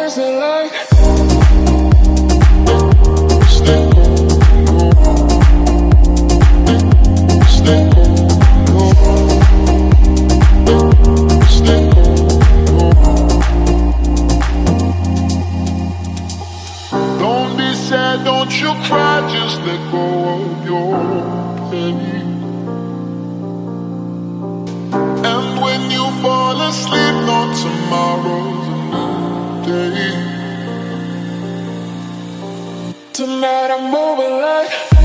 words are like. Just let go, just let go, just let go. Don't be sad, don't you cry, just let go of your pain. And when you fall asleep, know tomorrow's a new day. Tonight I'm moving like.